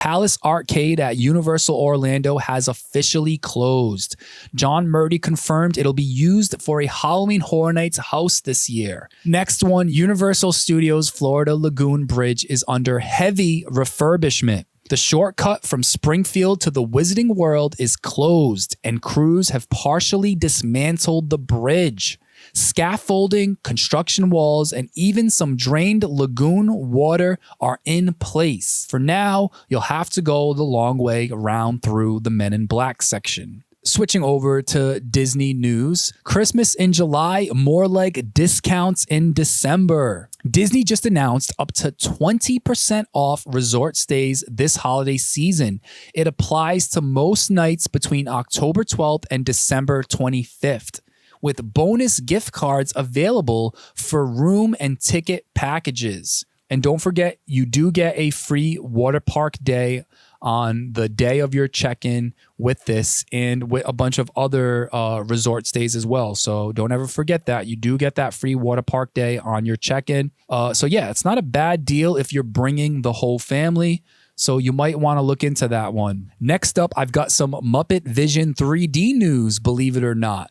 Palace Arcade at Universal Orlando has officially closed. John Murdy confirmed it'll be used for a Halloween Horror Nights house this year. Next one, Universal Studios Florida Lagoon Bridge is under heavy refurbishment. The shortcut from Springfield to the Wizarding World is closed, and crews have partially dismantled the bridge. Scaffolding, construction walls, and even some drained lagoon water are in place. For now, you'll have to go the long way around through the Men in Black section. Switching over to Disney news, Christmas in July, more like discounts in December. Disney just announced up to 20% off resort stays this holiday season. It applies to most nights between October 12th and December 25th. With bonus gift cards available for room and ticket packages. And don't forget, you do get a free Waterpark day on the day of your check-in with this and with a bunch of other resort stays as well. So don't ever forget that. You do get that free Waterpark day on your check-in. So yeah, it's not a bad deal if you're bringing the whole family. So you might want to look into that one. Next up, I've got some Muppet Vision 3D news, believe it or not.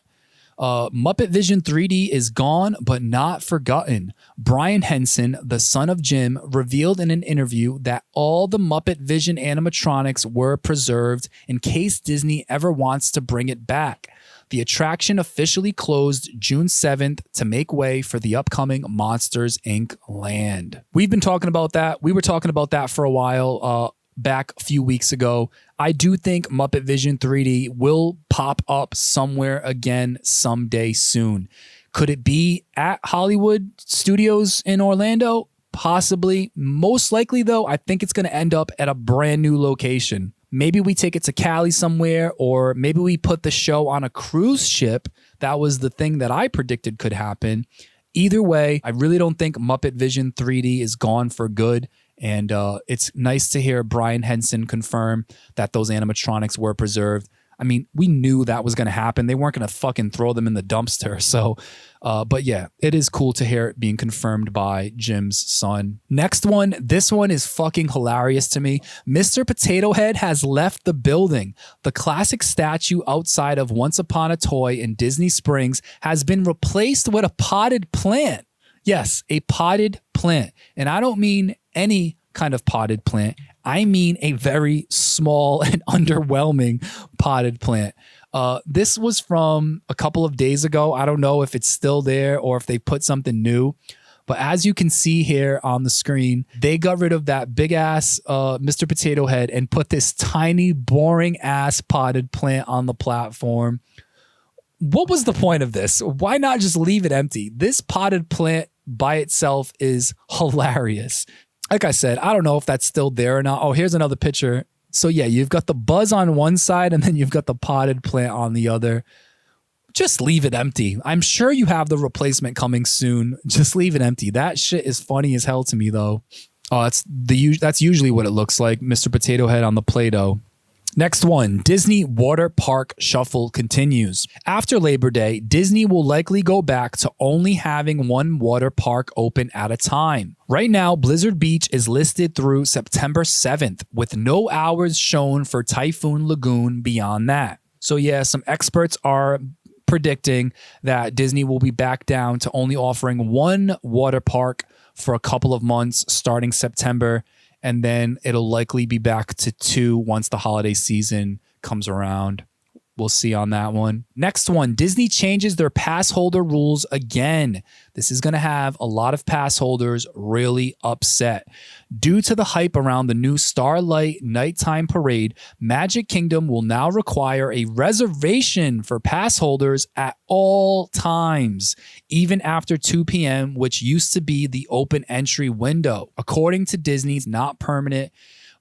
Muppet Vision 3D is gone, but not forgotten. Brian Henson, the son of Jim, revealed in an interview that all the Muppet Vision animatronics were preserved in case Disney ever wants to bring it back. The attraction officially closed June 7th to make way for the upcoming Monsters, Inc. land. We've been talking about that. We were talking about that for a while. Back a few weeks ago. I do think Muppet Vision 3D will pop up somewhere again someday soon. Could it be at Hollywood Studios in Orlando? Possibly. Most likely, though, I think it's going to end up at a brand new location. Maybe we take it to Cali somewhere, or maybe we put the show on a cruise ship. That was the thing that I predicted could happen. Either way, I really don't think Muppet Vision 3D is gone for good. And it's nice to hear Brian Henson confirm that those animatronics were preserved. I mean, we knew that was going to happen. They weren't going to fucking throw them in the dumpster. So, but yeah, it is cool to hear it being confirmed by Jim's son. Next one, this one is fucking hilarious to me. Mr. Potato Head has left the building. The classic statue outside of Once Upon a Toy in Disney Springs has been replaced with a potted plant. Yes, a potted plant. And I don't mean any kind of potted plant. I mean a very small and underwhelming potted plant. This was from a couple of days ago. I don't know if it's still there or if they put something new. But as you can see here on the screen, they got rid of that big ass Mr. Potato Head and put this tiny, boring ass potted plant on the platform. What was the point of this? Why not just leave it empty? This potted plant by itself is hilarious. Like I said, I don't know if that's still there or not. Oh, here's another picture. So yeah, you've got the buzz on one side and then you've got the potted plant on the other. Just leave it empty. I'm sure you have the replacement coming soon. Just leave it empty. That shit is funny as hell to me though. Oh, that's usually what it looks like. Mr. Potato Head on the Play-Doh. Next one, Disney Waterpark Shuffle continues. After Labor Day, Disney will likely go back to only having one water park open at a time. Right now, Blizzard Beach is listed through September 7th, with no hours shown for Typhoon Lagoon beyond that. So yeah, some experts are predicting that Disney will be back down to only offering one water park for a couple of months starting September. And then it'll likely be back to 2 once the holiday season comes around. We'll see on that one. Next one, Disney changes their pass holder rules again. This is going to have a lot of pass holders really upset. Due to the hype around the new Starlight Nighttime Parade, Magic Kingdom will now require a reservation for pass holders at all times, even after 2 p.m., which used to be the open entry window. According to Disney's not permanent,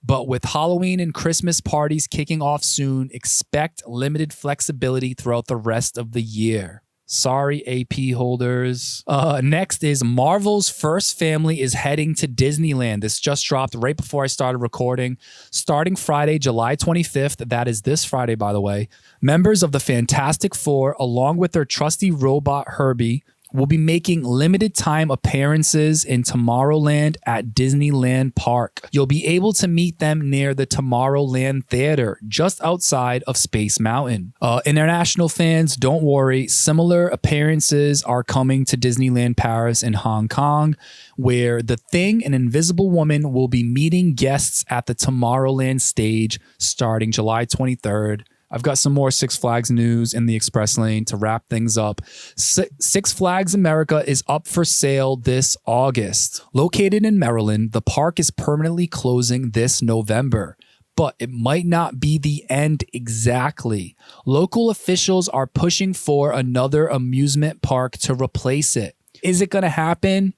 but with Halloween and Christmas parties kicking off soon, expect limited flexibility throughout the rest of the year. Sorry, AP holders. Next is Marvel's First Family is heading to Disneyland. This just dropped right before I started recording. Starting Friday, July 25th, that is this Friday, by the way, members of the Fantastic Four, along with their trusty robot Herbie, will be making limited time appearances in Tomorrowland at Disneyland Park. You'll be able to meet them near the Tomorrowland Theater, just outside of Space Mountain. International fans, don't worry. Similar appearances are coming to Disneyland Paris and Hong Kong, where The Thing and Invisible Woman will be meeting guests at the Tomorrowland stage starting July 23rd. I've got some more Six Flags news in the express lane to wrap things up. Six Flags America is up for sale this August. Located in Maryland, the park is permanently closing this November, but it might not be the end exactly. Local officials are pushing for another amusement park to replace it. Is it going to happen?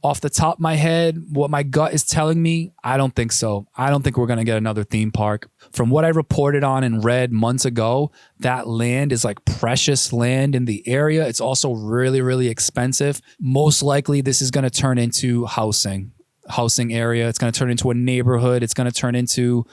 Off the top of my head, what my gut is telling me, I don't think so. I don't think we're going to get another theme park. From what I reported on and read months ago, that land is like precious land in the area. It's also really, really expensive. Most likely this is going to turn into housing area. It's going to turn into a neighborhood. It's going to turn into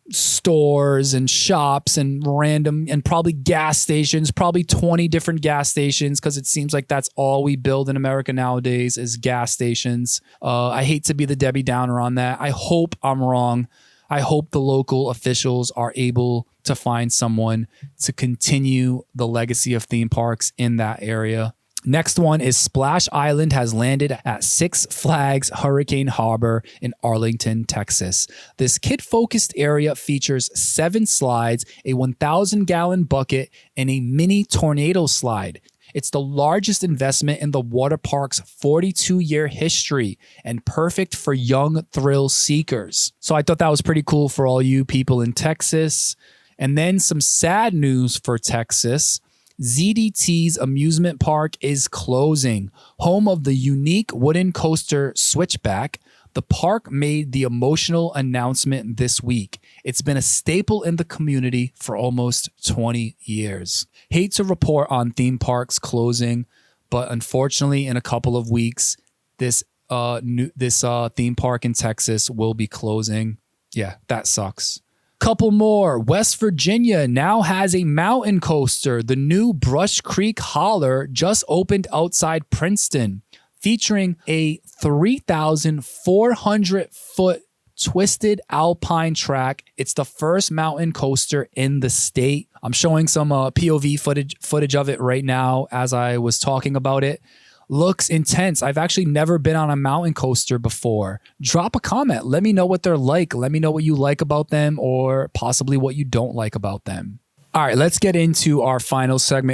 stores and shops and random and probably gas stations, probably 20 different gas stations, because it seems like that's all we build in America nowadays is gas stations. I hate to be the Debbie Downer on that. I hope I'm wrong. I hope the local officials are able to find someone to continue the legacy of theme parks in that area. Next one is Splash Island has landed at Six Flags Hurricane Harbor in Arlington, Texas. This kid-focused area features 7 slides, a 1,000-gallon bucket, and a mini tornado slide. It's the largest investment in the water park's 42-year history and perfect for young thrill seekers. So I thought that was pretty cool for all you people in Texas. And then some sad news for Texas. ZDT's amusement park is closing. Home of the unique wooden coaster Switchback, the park made the emotional announcement this week. It's been a staple in the community for almost 20 years. Hate to report on theme parks closing, but unfortunately in a couple of weeks, this theme park in Texas will be closing. Yeah, that sucks. Couple more. West Virginia now has a mountain coaster. The new Brush Creek Holler just opened outside Princeton, featuring a 3,400-foot twisted alpine track. It's the first mountain coaster in the state. I'm showing some POV footage of it right now as I was talking about it. Looks intense. I've actually never been on a mountain coaster before. Drop a comment. Let me know what they're like. Let me know what you like about them or possibly what you don't like about them. All right, let's get into our final segment